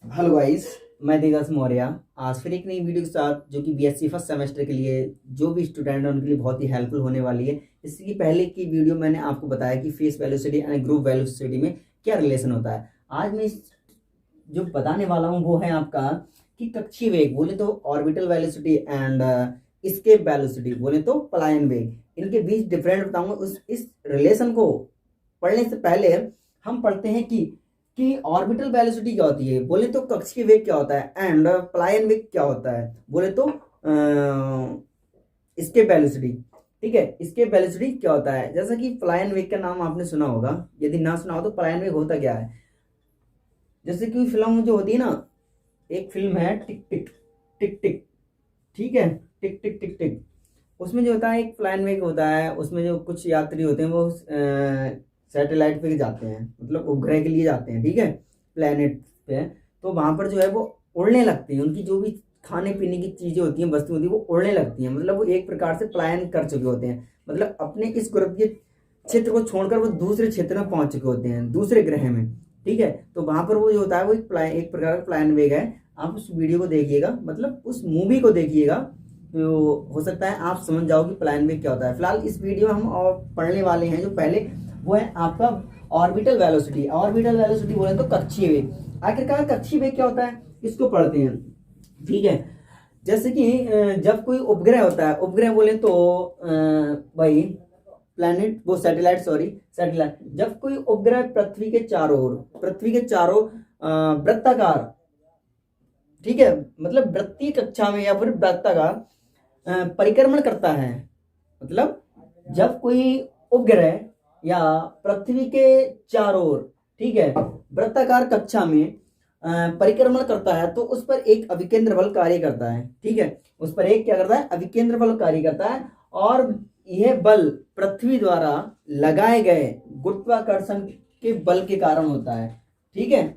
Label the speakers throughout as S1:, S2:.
S1: Hello guys, मैं देवदास मौर्य। आज फिर एक नई वीडियो के साथ जो कि बीएससी फर्स्ट सेमेस्टर के लिए जो भी स्टूडेंट हैं उनके लिए बहुत ही हेल्पफुल होने वाली है। इसकी पहले की वीडियो मैंने आपको बताया कि face velocity and group velocity में क्या रिलेशन होता है। आज मैं जो बताने वाला हूँ वो है आपका कि कक्षीय वेग बोले तो orbital velocity and escape velocity बोले तो पलायन वेग, इनके बीच डिफरेंट बताऊंगा। उस इस रिलेशन को पढ़ने से पहले हम पढ़ते हैं कि ऑर्बिटल वेलोसिटी क्या होती है, बोले तो कक्षीय वेग क्या होता है एंड पलायन वेग क्या होता है, बोले तो एस्केप वेलोसिटी। ठीक है, एस्केप वेलोसिटी क्या होता है। जैसा कि पलायन वेग का नाम आपने सुना होगा, यदि ना सुना हो तो पलायन वेग होता क्या है। जैसे कि फिल्म जो होती है ना, एक फिल्म है टिक टिक टिक टिक, ठीक है, टिक टिक टिक टिक। उसमें जो होता है एक फ्लाइन वेग होता है, उसमें जो कुछ यात्री होते हैं वो सैटेलाइट पे जाते हैं, मतलब उपग्रह के लिए जाते हैं, ठीक है, प्लेनेट पे। तो वहां पर जो है वो उड़ने लगती हैं, उनकी जो भी खाने पीने की चीजें होती हैं, वस्तु होती है, वो उड़ने लगती हैं। मतलब वो एक प्रकार से पलायन कर चुके होते हैं, मतलब अपने इस ग्रुप के क्षेत्र को छोड़कर वो दूसरे क्षेत्र में पहुंच चुके होते हैं, दूसरे ग्रह में। ठीक है, तो वहां पर वो जो होता है वो एक प्रकार का प्लान वेग है। आप उस वीडियो को देखिएगा, मतलब उस मूवी को देखिएगा, तो हो सकता है आप समझ जाओ कि प्लान वेग क्या होता है। फिलहाल इस वीडियो में हम और पढ़ने वाले हैं जो पहले, वो है आपका ऑर्बिटल वेलोसिटी। ऑर्बिटल वेलोसिटी बोले तो कक्षीय वेग। आखिरकार कक्षीय वेग क्या होता है, इसको पढ़ते हैं। ठीक है, जैसे कि जब कोई उपग्रह होता है, उपग्रह बोले तो भाई प्लैनेट, वो सैटेलाइट, सॉरी सैटेलाइट। जब कोई उपग्रह पृथ्वी के चारों वृत्ताकार, ठीक है, मतलब वृत्तीय कक्षा में या फिर वृत्ताकार परिक्रमण करता है। मतलब जब कोई उपग्रह या पृथ्वी के चारों ओर, ठीक है, वृत्ताकार कक्षा में परिक्रमण करता है, तो उस पर एक अभिकेंद्र बल कार्य करता है। ठीक है, उस पर एक क्या करता है, अभिकेंद्र बल कार्य करता है। और यह बल पृथ्वी द्वारा लगाए गए गुरुत्वाकर्षण के बल के कारण होता है। ठीक है,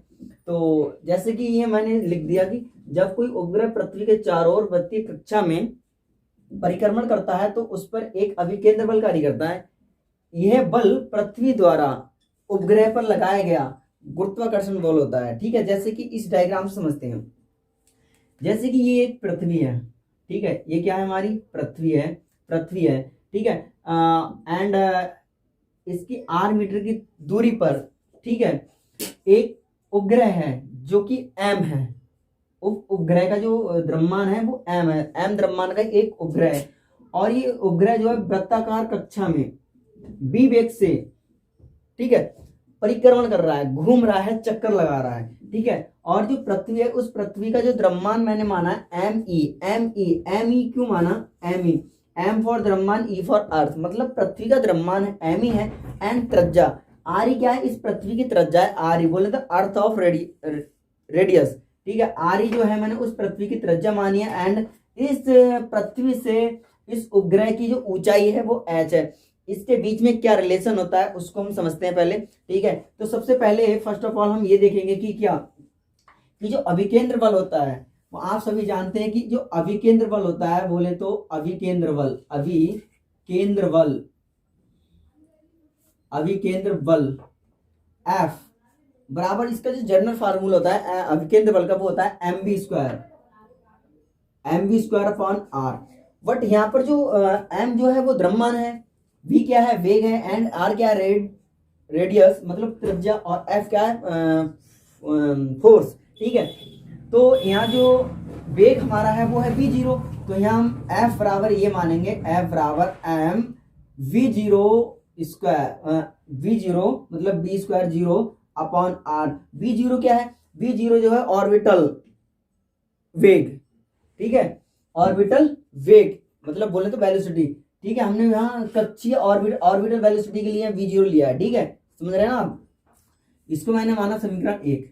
S1: तो जैसे कि ये मैंने लिख दिया कि जब कोई उपग्रह पृथ्वी के चारों ओर वृत्तीय कक्षा में परिक्रमण करता है तो उस पर एक अभिकेंद्र बल कार्य करता है। यह बल पृथ्वी द्वारा उपग्रह पर लगाया गया गुरुत्वाकर्षण बल होता है। ठीक है, जैसे कि इस डायग्राम से समझते हैं। जैसे कि ये एक पृथ्वी है, ठीक है, ये क्या है, हमारी पृथ्वी है, ठीक है, एंड इसकी 8 मीटर की दूरी पर, ठीक है, एक उपग्रह है जो कि एम है। उपग्रह का जो द्रव्यमान है वो एम है, एम द्रव्यमान का एक उपग्रह है। और ये उपग्रह जो है वृत्ताकार कक्षा में बी वेग से, ठीक है, परिक्रमण कर रहा है, घूम रहा है, चक्कर लगा रहा है। ठीक है, और जो पृथ्वी है, उस पृथ्वी का जो द्रव्यमान मैंने माना है एम ई क्यों माना, एम ई, एम फॉर द्रव्यमान, ई फॉर अर्थ, मतलब पृथ्वी का द्रव्यमान एम ही है। एंड त्रिज्या आर ही क्या है, इस पृथ्वी की त्रिज्या है आर ही, बोले तो अर्थ ऑफ रेडियस। ठीक है, आर ही जो है मैंने उस पृथ्वी की त्रिज्या मानी है। एंड इस पृथ्वी से इस उपग्रह की जो ऊंचाई है वो एच है। इसके बीच में क्या रिलेशन होता है उसको हम समझते हैं पहले। ठीक है, तो सबसे पहले फर्स्ट ऑफ ऑल हम ये देखेंगे कि क्या, कि जो अभिकेंद्र बल होता है, वो आप सभी जानते हैं कि जो अभिकेंद्र बल होता है, बोले तो अभिकेंद्र बल एफ बराबर, इसका जो जनरल फार्मूला होता है अभिकेंद्र बल का, वो होता है M V square upon R. But यहाँ पर जो एम जो है वो द्रव्यमान है, वी क्या है, वेग है, एंड आर क्या है, रेडियस मतलब त्रिज्या, और एफ क्या है, फोर्स। ठीक है, तो यहाँ जो वेग हमारा है वो है वी जीरो। तो यहाँ हम एफ बराबर ये मानेंगे, एफ बराबर M V zero square, V zero मतलब B square zero upon R. V zero क्या है, वी जीरो जो है ऑर्बिटल वेग। ठीक है, ऑर्बिटल वेग मतलब बोले तो वेलोसिटी। ठीक है, हमने यहाँ कक्षीय ऑर्बिटल वेलोसिटी के लिए वी जीरो लिया है। ठीक है, समझ रहे हैं ना आप, इसको मैंने माना समीकरण 1।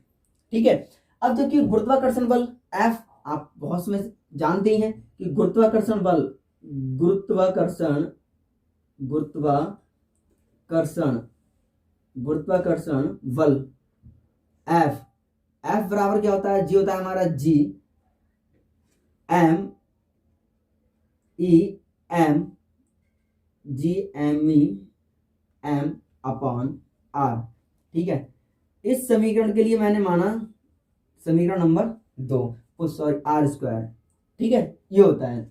S1: ठीक है, अब जबकि गुरुत्वाकर्षण बल एफ, आप बहुत समय जानते ही हैं कि गुरुत्वाकर्षण गुरुत्वाकर्षण गुरुत्वाकर्षण बल एफ, एफ बराबर क्या होता है, जी होता है हमारा G M E M upon R. ठीक है, इस समीकरण के लिए मैंने माना समीकरण नंबर 2, सॉरी आर स्क्वायर, ठीक है, ये होता है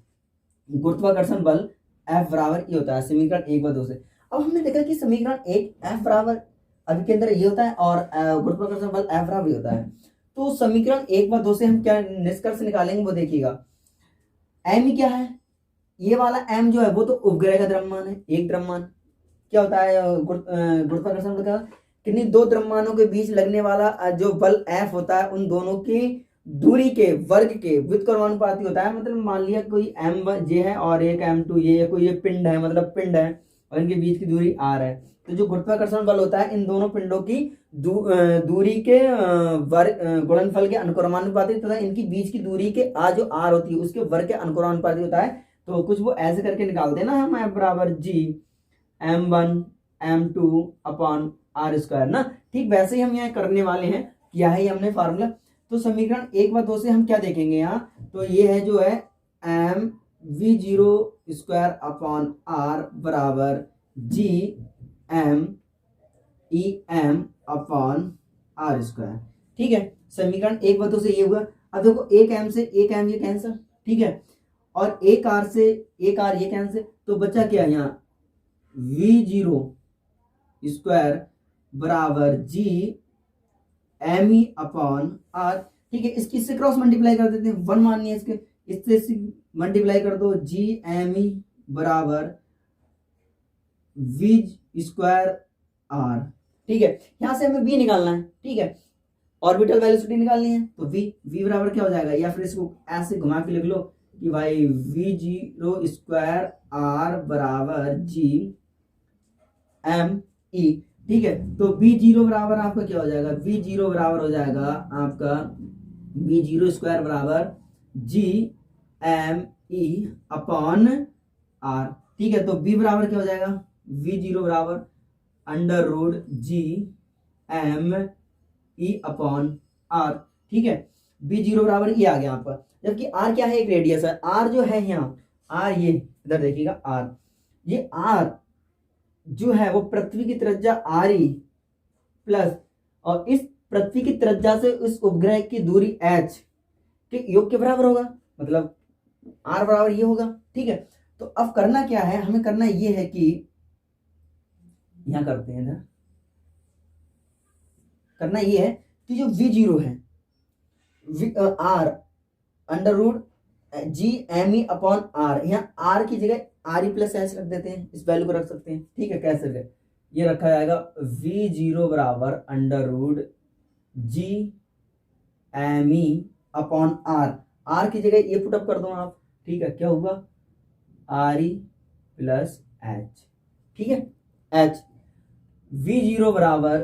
S1: गुरुत्वाकर्षण बल F बराबर ये होता है समीकरण 1 व 2 से। अब हमने देखा कि समीकरण 1 F बराबर अभी के अंदर ये होता है और गुरुत्वाकर्षण बल F बराबर ये होता है। तो समीकरण 1 व 2 से हम क्या निष्कर्ष निकालेंगे वो देखिएगा। m क्या है, ये वाला m जो है वो तो उपग्रह का द्रव्यमान है, एक द्रव्यमान क्या होता है गुरुत्वाकर्षण बल का, किन्हीं दो द्रव्यमानों के बीच लगने वाला जो बल F होता है उन दोनों की दूरी के वर्ग के व्युत्क्रमानुपाती होता है। मतलब मान लिया कोई m ये है और एक m2 ये कोई ये पिंड है, मतलब पिंड है और इनके बीच की दूरी r है। तो जो गुरुत्वाकर्षण बल होता है इन दोनों पिंडों की दूरी के वर्ग गुणनफल के अनुक्रमानुपाती तथा इनकी बीच की दूरी के जो r होती है उसके वर्ग के अनुक्रमानुपाती होता है। तो कुछ वो ऐसे करके निकालते हैं ना हम, F बराबर g m1 m2 upon r square ना, ठीक वैसे ही हम यहाँ करने वाले हैं। क्या है ये हमने फार्मूला, तो समीकरण 1 व 2 से हम क्या देखेंगे यहाँ, तो ये है जो है m v0 square upon r बराबर g m e m upon r square, ठीक है। समीकरण 1 व 2 से ये हुआ। अब देखो एक m से एक m ये कैंसिल, ठीक है, और एक r से एक r ये कैंसिल, तो बचा क्या यहाँ v0 स्क्वायर बराबर g m e upon r, ठीक है। इसकी इससे क्रॉस मल्टीप्लाई कर देते हैं, 1 माननी है इसके, इससे मल्टीप्लाई कर दो g m e बराबर v स्क्वायर r, ठीक है। यहां से हमें v निकालना है, ठीक है, ऑर्बिटल वेलोसिटी निकालनी है। तो v बराबर क्या हो जाएगा, या फिर इसको ऐसे घुमा के लिख लो कि भाई v0 स्क्वायर r बराबर g m e, ठीक है। तो v0 बराबर आपका क्या हो जाएगा, v0 बराबर हो जाएगा आपका v0 स्क्वायर बराबर g m e upon r, ठीक है। तो v बराबर क्या हो जाएगा, v0 बराबर under root g m e upon r, ठीक है। v0 बराबर ये आ गया आपका, जबकि r क्या है, एक रेडियस है। r जो है यहाँ r, ये इधर देखिएगा r, ये r जो है वो पृथ्वी की त्रिज्या RE प्लस और इस पृथ्वी की त्रिज्या से इस उपग्रह की दूरी h के योग के बराबर होगा, मतलब r बराबर ये होगा, ठीक है। तो अब करना क्या है, हमें करना ये है कि यहां करते हैं ना, करना ये है कि जो v0 है r under root g m e upon r, यहाँ r की जगह आर ई प्लस एच रख देते हैं, इस वैल्यू को रख सकते हैं, ठीक है। कैसे रखे, ये रखा जाएगा v0 बराबर under root g m e upon r की जगह ये पुटअप कर दो आप, ठीक है। क्या होगा आर ई प्लस एच, ठीक है, h v0 बराबर,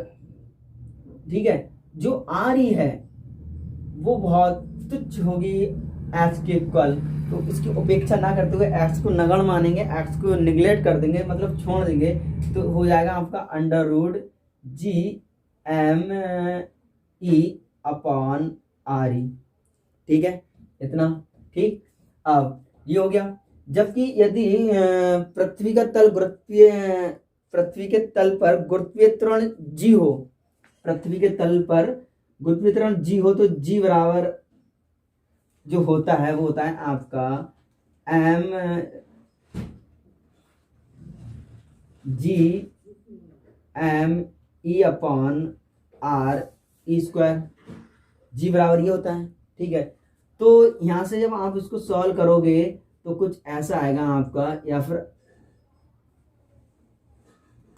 S1: ठीक है, जो आर ई है वो बहुत तुच्छ होगी एच के इक्वल, तो इसकी उपेक्षा ना करते हुए एक्स को नगण्य मानेंगे, एक्स को निगलेक्ट कर देंगे, मतलब छोड़ देंगे, तो हो जाएगा आपका under root G M E upon R E, ठीक है, इतना ठीक। अब ये हो गया। जबकि यदि पृथ्वी का तल पृथ्वी के तल पर गुरुत्वीय त्वरण जी हो, पृथ्वी के तल पर गुरुत्वीय त्वरण जी हो, तो जी बराबर जो होता है वो होता है आपका M G M E upon R E square, G बराबर ये होता है, ठीक है। तो यहां से जब आप इसको सॉल्व करोगे तो कुछ ऐसा आएगा आपका, या फिर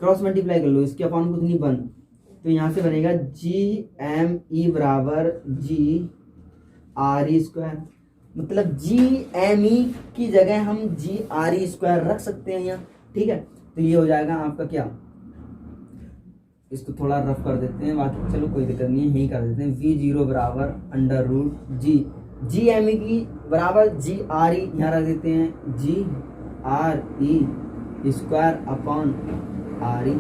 S1: क्रॉस मल्टीप्लाई कर लो, इसके अपॉन कुछ नहीं बन, तो यहां से बनेगा जी एम ई बराबर जी आर ई स्क्वायर, मतलब जी एम ई की जगह हम जी आर ई स्क्वायर रख सकते हैं यहाँ, ठीक है। तो ये हो जाएगा आपका क्या, इसको थोड़ा रफ कर देते हैं, बाकी चलो कोई दिक्कत नहीं है, यही कर देते हैं। v0 बराबर under root G M E की बराबर जी आर ई यहाँ रख देते हैं, G R E square upon R E,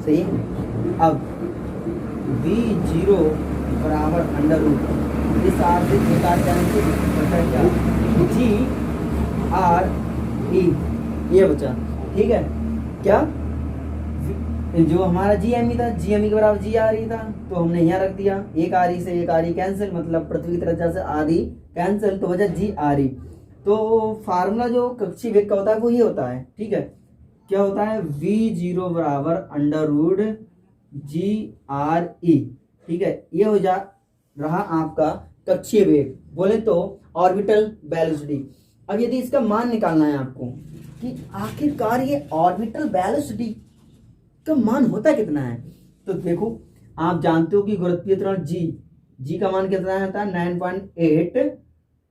S1: सही है। अब v0 बराबर अंडर रूट इस आर से निकाल जाने से बचा क्या, जी आर ई, ये बचा, ठीक है। क्या जो हमारा GME था, GME के बराबर GRE था, तो हमने यहाँ रख दिया। एक RE से एक RE कैंसिल, मतलब पृथ्वी की त्रिज्या से RE कैंसिल, तो बचा GRE। तो फार्मूला जो कक्षीय वेग का होता है वो ये होता है, ठीक है। क्या होता है, V0 बराबर अंडर रूट GRE, ठीक है। ये हो जा रहा आपका कक्षीय वेग, बोले तो ऑर्बिटल वेलोसिटी। अब यदि इसका मान निकालना है आपको कि आखिरकार ये ऑर्बिटल वेलोसिटी का मान होता कितना है, तो देखो आप जानते हो कि गुरुत्वीय त्वरण जी का मान कितना होता है, 9.8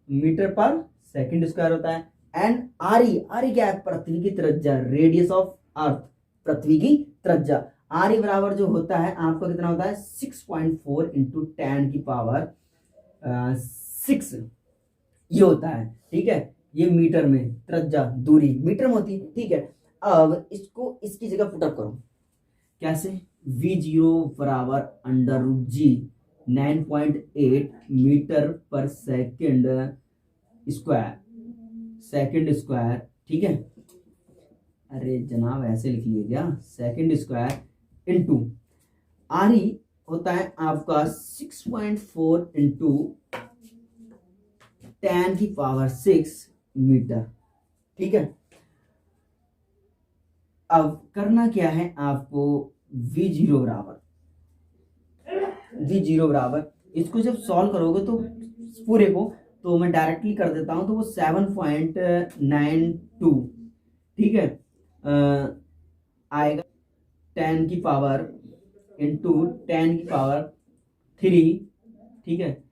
S1: मीटर पर सेकंड स्क्वायर होता है। एंड आरई क्या है, पृथ्वी की त्रिज्या, रेडियस ऑफ अर्थ, पृथ्वी की त्रिज्या। आरई बराबर जो होता है आपका कितना होता है, 6.4 इंटू 10 की पावर 6 ये होता है, ठीक है। ये मीटर में त्रिज्या, दूरी मीटर में होती है, ठीक है। अब इसको इसकी जगह पुटअप करो, कैसे, V0 बराबर अंडर रूट जी 9.8 मीटर पर सेकंड स्क्वायर, ठीक है। अरे जनाब ऐसे लिख लिए क्या, सेकंड स्क्वायर इंटू आरई होता है आपका 6.4 इंटू 10 की पावर 6 मीटर, ठीक है। अब करना क्या है आपको, V0 बराबर इसको जब सॉल्व करोगे तो पूरे को, तो मैं डायरेक्टली कर देता हूं, तो वो 7.92, ठीक है, आएगा 10 की पावर इंटू 10 की पावर 3, ठीक है,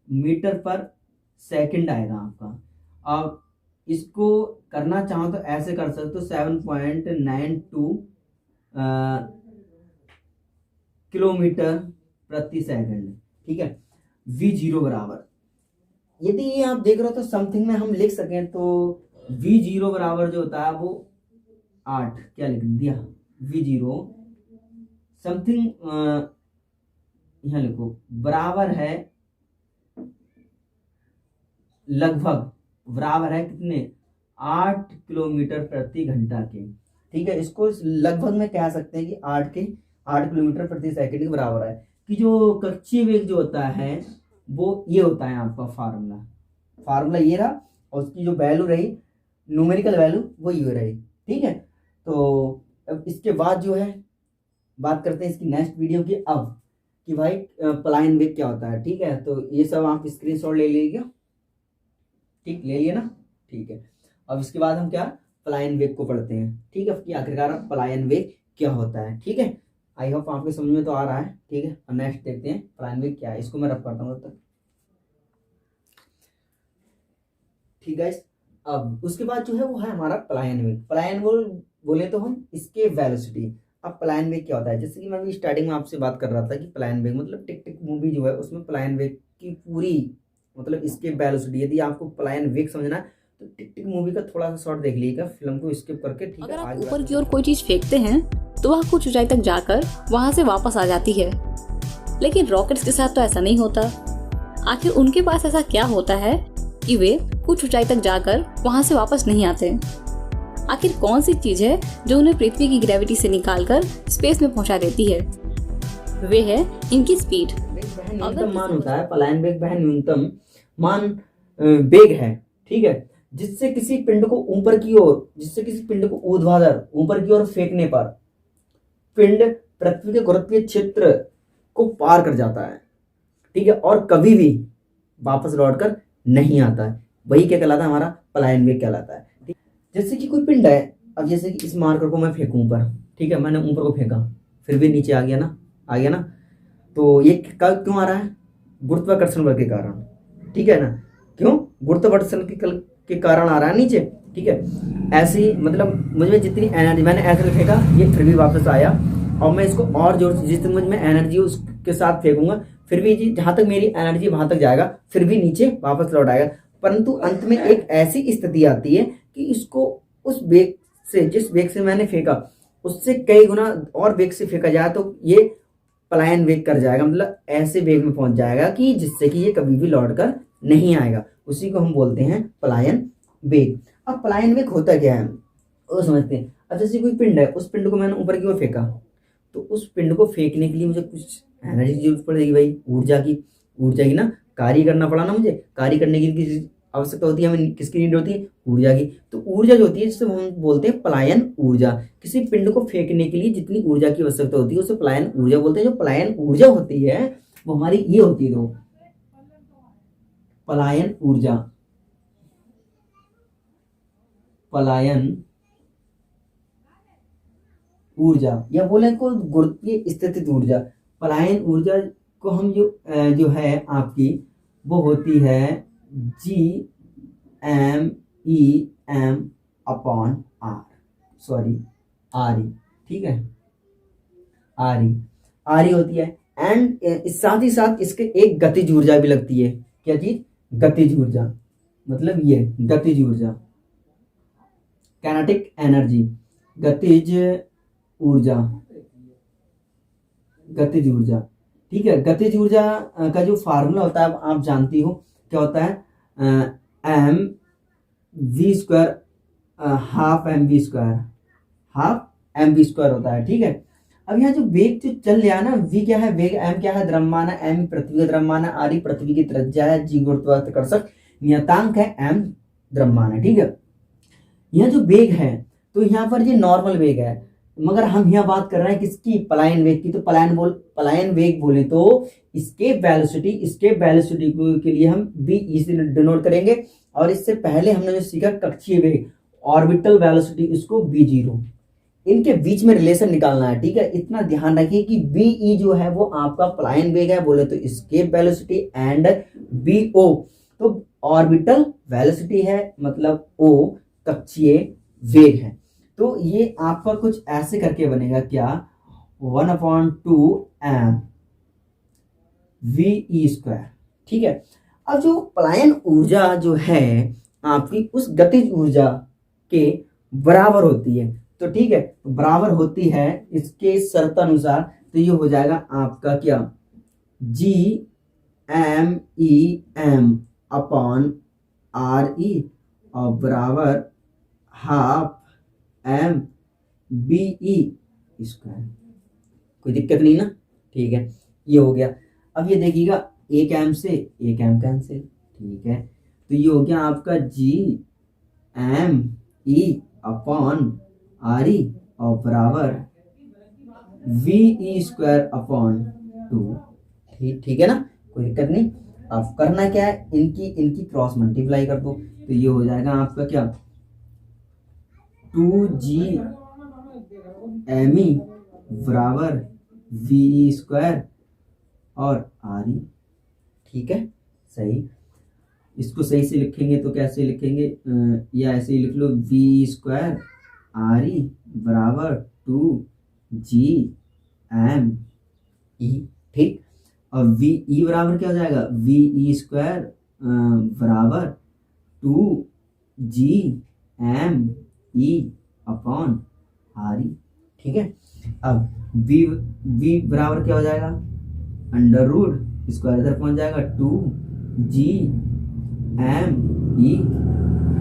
S1: मीटर पर सेकंड आएगा आपका। अब इसको करना चाहो तो ऐसे कर सकते हो, 7.92 किलोमीटर प्रति सेकंड, ठीक है। V0 बराबर, यदि ये आप देख रहे हो तो समथिंग में हम लिख सकें तो V0 बराबर जो होता है वो 8, क्या लिख दिया, V0 समथिंग यहां लिखो, बराबर है लगभग, बराबर है कितने, 8 किलोमीटर प्रति घंटा के, ठीक है। इसको लगभग में कह सकते हैं कि 8 किलोमीटर प्रति सेकंड के बराबर है। कि जो कक्षीय वेग जो होता है वो ये होता है आपका फार्मूला ये रहा, और उसकी जो वैल्यू रही, न्यूमेरिकल वैल्यू वो ये रही, ठीक है। तो अब इसके बाद जो है बात करते हैं इसकी नेक्स्ट वीडियो की, अब कि भाई पलायन वेग क्या होता है, ठीक है। तो ये सब आप स्क्रीनशॉट ले लीजिएगा, ठीक, ले लिए ना, ठीक है। अब इसके बाद हम क्या, पलायन वेग को पढ़ते हैं, ठीक है, कि आखिरकार पलायन वेग क्या होता है, ठीक है। आई होप आपके समझ में तो आ रहा है, ठीक है। अब नेक्स्ट देखते हैं पलायन वेग क्या है, इसको मैं रब करता हूँ तब तक, ठीक है। अब उसके बाद जो है वो है हमारा पलायन वेग। पलायन बोले तो हम इसके वेलोसिटी। अब पलायन वेग क्या होता है, जैसे कि मैं अभी स्टार्टिंग में आपसे बात कर रहा था कि पलायन वेग मतलब टिक टिक मूवी जो है उसमें पलायन वेग की पूरी मतलब इसके वेलोसिटी, यदि आपको पलायन वेग समझना है तो टिक टिक मूवी का थोड़ा सा शॉर्ट देख लीजिएगा, फिल्म को स्किप करके, ठीक है।
S2: अगर आप ऊपर की ओर कोई चीज फेंकते हैं तो वह कुछ ऊंचाई तक जाकर वहां से वापस आ जाती है, लेकिन रॉकेट्स के साथ तो ऐसा नहीं होता। आखिर उनके पास ऐसा क्या होता है कि वे कुछ ऊंचाई तक जाकर वहां से वापस नहीं आते? आखिर कौन सी चीज है जो उन्हें पृथ्वी की ग्रेविटी से निकालकर स्पेस में पहुंचा देती है? वे है इनकी स्पीड।
S1: न्यूनतम मान होता है पलायन वेग, वह न्यूनतम मान वेग है, ठीक है, जिससे किसी पिंड को ऊर्ध्वाधर ऊपर की ओर फेंकने पर पिंड पृथ्वी के गुरुत्वीय क्षेत्र को पार कर जाता है, ठीक है, और कभी भी वापस लौटकर नहीं आता है। वही क्या कहलाता है, हमारा पलायन वेग कहलाता है, ठीक। जैसे कि कोई पिंड है, अब जैसे कि इस मार्कर को मैं फेंकूं ऊपर, ठीक है, मैंने ऊपर को फेंका, फिर भी नीचे आ गया ना, तो ये क्यों आ रहा है, गुरुत्वाकर्षण बल के कारण, ठीक है ना। क्यों, गुरुत्वाकर्षण के कारण आ रहा है नीचे, ठीक है। ऐसे ही मतलब मुझे जितनी एनर्जी, मैंने ऐसे फेंका, ये फिर भी वापस आया, और मैं इसको और जोर से जितनी मुझ में एनर्जी उसके साथ फेंकूंगा, फिर भी जहां तक मेरी एनर्जी वहां तक जाएगा, फिर भी नीचे वापस लौट आएगा। परंतु अंत में एक ऐसी स्थिति आती है कि इसको उस वेग से, जिस वेग से मैंने फेंका उससे कई गुना और वेग से फेंका जाए तो ये पलायन वेग कर जाएगा, मतलब ऐसे वेग में पहुंच जाएगा कि जिससे कि ये कभी भी लौट कर नहीं आएगा। उसी को हम बोलते हैं पलायन वेग। अब पलायन वेग होता क्या है वो समझते हैं। अब जैसे कोई पिंड है, उस पिंड को मैंने ऊपर की ओर फेंका, तो उस पिंड को फेंकने के लिए मुझे कुछ एनर्जी की जरूरत पड़ेगी भाई, ऊर्जा की ना, कार्य करना पड़ा ना मुझे, कार्य करने की किसी आवश्यकता होती है, हमें किसकी नीड होती है, ऊर्जा की। तो ऊर्जा जो होती है जिसे हम बोलते हैं पलायन ऊर्जा। किसी पिंड को फेंकने के लिए जितनी ऊर्जा की आवश्यकता होती है उसे पलायन ऊर्जा बोलते हैं। जो पलायन ऊर्जा होती है वो हमारी ये होती है, तो पलायन ऊर्जा या बोले को गुरुत्वीय स्थितिज ऊर्जा। पलायन ऊर्जा को हम जो है आपकी वो होती है GMEM अपॉन RE, ठीक है, RE होती है। एंड साथ ही साथ इसके एक गतिज ऊर्जा भी लगती है। क्या चीज? गतिज ऊर्जा, मतलब ये गतिज ऊर्जा, काइनेटिक एनर्जी, गतिज ऊर्जा, ठीक है। गतिज ऊर्जा का जो फार्मूला होता है आप जानती हो, क्या होता है? mv², हाफ mv² होता है, ठीक है। अब यहाँ जो वेग जो चल रहा है ना, v क्या है, वेग m क्या है, द्रव्यमान है, m पृथ्वी का द्रव्यमान है, r पृथ्वी की त्रिज्या है, g गुरुत्वाकर्षक नियतांक है, m द्रव्यमान है, ठीक है। यह जो वेग है तो यहाँ पर ये नॉर्मल वेग है, मगर हम यहाँ बात कर रहे हैं किसकी? पलायन वेग की। तो पलायन वेग बोले तो escape वेलोसिटी के लिए हम BE से डिनोट करेंगे। और इससे पहले हमने जो सीखा कक्षीय वेग, ऑर्बिटल वेलोसिटी, इसको V0, इनके बीच में रिलेशन निकालना है, ठीक है। इतना ध्यान रखिए कि BE जो है वो आपका पलायन वेग है बोले तो escape वेलोसिटी, एंड BO तो ऑर्बिटल वेलोसिटी है, मतलब O कक्षीय वेग है। तो ये आपका कुछ ऐसे करके बनेगा, क्या? 1/2m VE², ठीक है। अब जो पलायन ऊर्जा जो है आपकी उस गतिज ऊर्जा के बराबर होती है, तो ठीक है, बराबर होती है इसके शर्त अनुसार। तो ये हो जाएगा आपका क्या? GMEM अपॉन RE और बराबर हाफ MBE²। कोई दिक्कत नहीं ना, ठीक है, ये हो गया। अब ये देखिएगा, एक m से एक m कैंसिल, ठीक है। तो ये हो गया आपका GME अपॉन RE और बराबर VE² अपॉन 2, ठीक है ना, कोई दिक्कत नहीं। अब करना क्या है, इनकी क्रॉस मल्टीप्लाई कर दो। तो ये हो जाएगा आपका क्या? 2GME बराबर VE² और RE, ठीक है, सही। इसको सही से लिखेंगे तो कैसे लिखेंगे, या ऐसे ही लिख लो, VE² RE बराबर 2GME, ठीक। और VE बराबर क्या हो जाएगा? VE² बराबर 2GME अपॉन RE, ठीक है। अब V बराबर क्या हो जाएगा? अंडर रूट, स्क्वायर इधर पहुंच जाएगा, 2GME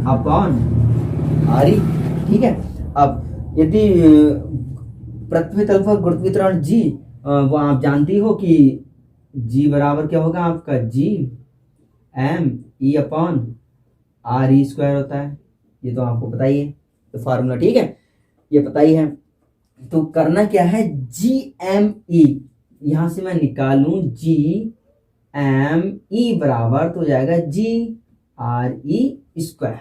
S1: अपॉन RE, ठीक है। अब यदि पृथ्वी तल पर गुरुत्वीय त्वरण G, वो आप जानती हो कि G बराबर क्या होगा आपका? GME अपॉन RE² होता है, ये तो आपको पता ही है, तो फार्मूला, ठीक है, ये पता ही है। तो करना क्या है, GME यहां से मैं निकालूं, GME बराबर तो हो जाएगा GRE²।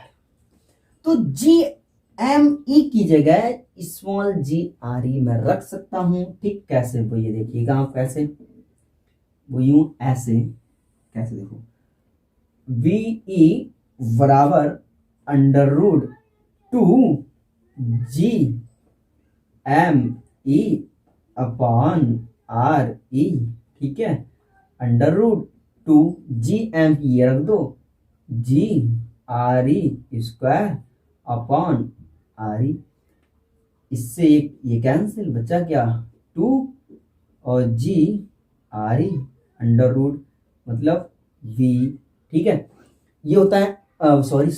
S1: तो GME की जगह स्मॉल GRE में रख सकता हूं, ठीक। कैसे? वो ये देखिएगा आप, कैसे? वो यूं ऐसे, कैसे देखो, VE बराबर under root 2GME upon RE, ठीक है, अंडर रूट 2GME रख दो, GRE² अपॉन RE। इससे ये कैंसिल, बचा क्या? 2 और GRE अंडर रूट, मतलब V, ठीक है। ये होता है सॉरी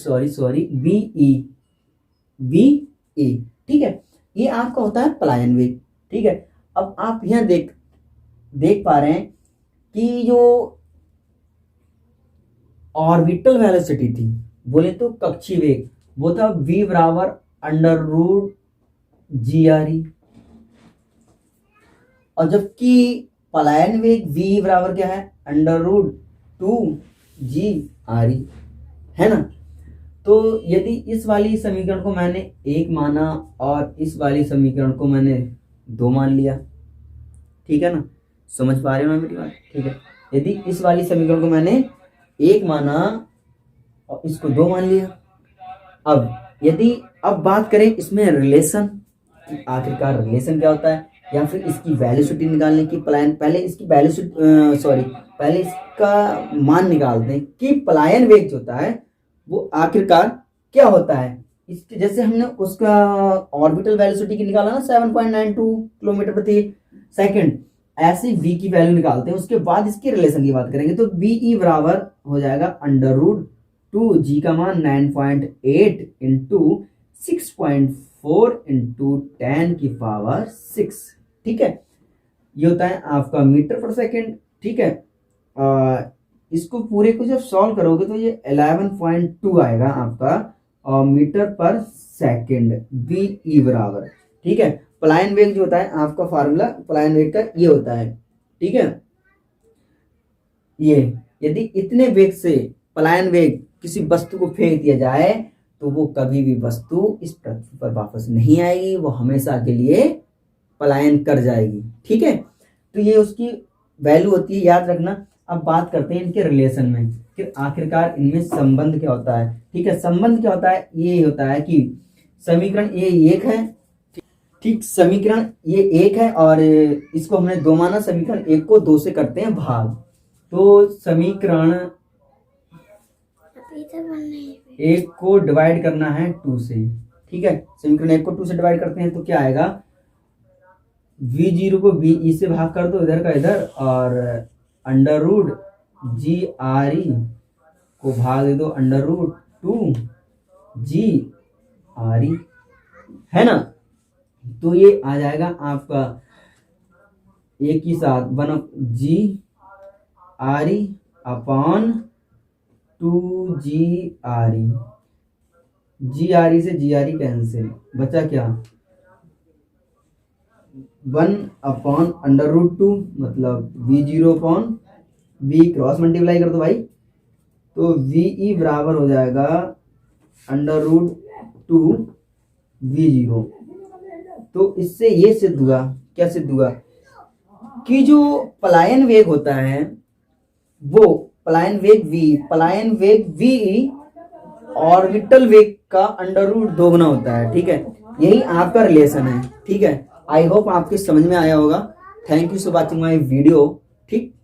S1: BE, ठीक है। ये आपका होता है पलायन वेग, ठीक है। अब आप यहाँ देख पा रहे हैं कि जो ऑर्बिटल वेलोसिटी थी, बोले तो कक्षीय वेग, वो था v बराबर अंडर रूट जी आर ई, और जबकि पलायन वेग v बराबर क्या है, अंडर रूट 2 जी आर ई, है ना। तो यदि इस वाली समीकरण को मैंने 1 माना और इस वाली समीकरण को मैंने 2 मान लिया, ठीक है ना, समझ पा रहे हो ना मेरी बात, ठीक है। यदि इस वाली समीकरण को मैंने 1 माना और इसको 2 मान लिया, अब बात करें इसमें रिलेशन, आखिरकार रिलेशन क्या होता है, या फिर इसकी वेलोसिटी निकालने की पलायन, पहले इसकी पहले इसका मान निकालते हैं कि पलायन वेग जो होता है वो आखिरकार क्या होता है। इसके जैसे हमने उसका ऑर्बिटल वेलोसिटी की निकाला ना 7.92 किलोमीटर प्रति सेकंड, ऐसे v की वैल्यू निकालते हैं, उसके बाद इसकी रिलेशन की बात करेंगे। तो ve बराबर हो जाएगा अंडर रूट 2, g का मान 9.8 इंटू 6.4 इंटू 10 की पावर 6, ठीक है। ये होता है आपका मीटर पर सेकेंड, ठीक है। इसको पूरे को जब सॉल्व करोगे तो ये 11.2 आएगा आपका मीटर पर सेकेंड, ve बराबर, ठीक है। पलायन वेग जो होता है आपका फार्मूला पलायन वेग का ये होता है, ठीक है। ये यदि इतने वेग से पलायन वेग किसी वस्तु को फेंक दिया जाए तो वो कभी भी वस्तु इस पृथ्वी पर वापस नहीं आएगी, वो हमेशा के लिए पलायन कर जाएगी, ठीक है। तो ये उसकी वैल्यू होती है, याद रखना। अब बात करते हैं इनके रिलेशन में कि आखिरकार इनमें संबंध क्या होता है, ठीक है। संबंध क्या होता है, ये होता है कि समीकरण ये 1 है, ठीक, समीकरण ये 1 है और इसको हमने 2 माना, समीकरण 1 को 2 से करते हैं भाग, तो समीकरण 1 को डिवाइड करना है 2 से, ठीक है। समीकरण 1 को 2 से डिवाइड करते हैं तो क्या आएगा, v0 को ve से भाग कर दो इधर का इधर, और अंडर रूट जी आर ई को भाग दे दो अंडर रूट 2 जी आर ई, है ना। तो ये आ जाएगा आपका एक ही साथ 1 जी आर ई अपॉन 2 जी आर ई, जी आर ई से जी आर ई कैंसिल, बचा क्या 1 अपॉन अंडर रूट 2, मतलब v0 upon v cross multiply कर दो भाई, तो ve बराबर हो जाएगा अंडर रूट 2 v0। तो इससे ये सिद्ध हुआ, क्या सिद्ध हुआ कि जो पलायन वेग होता है वो पलायन वेग v ऑर्बिटल वेग का अंडर रूट 2 गुना होता है, ठीक है। यही आपका रिलेशन है, ठीक है। आई होप आपके समझ में आया होगा। Thank you for watching my video, ठीक।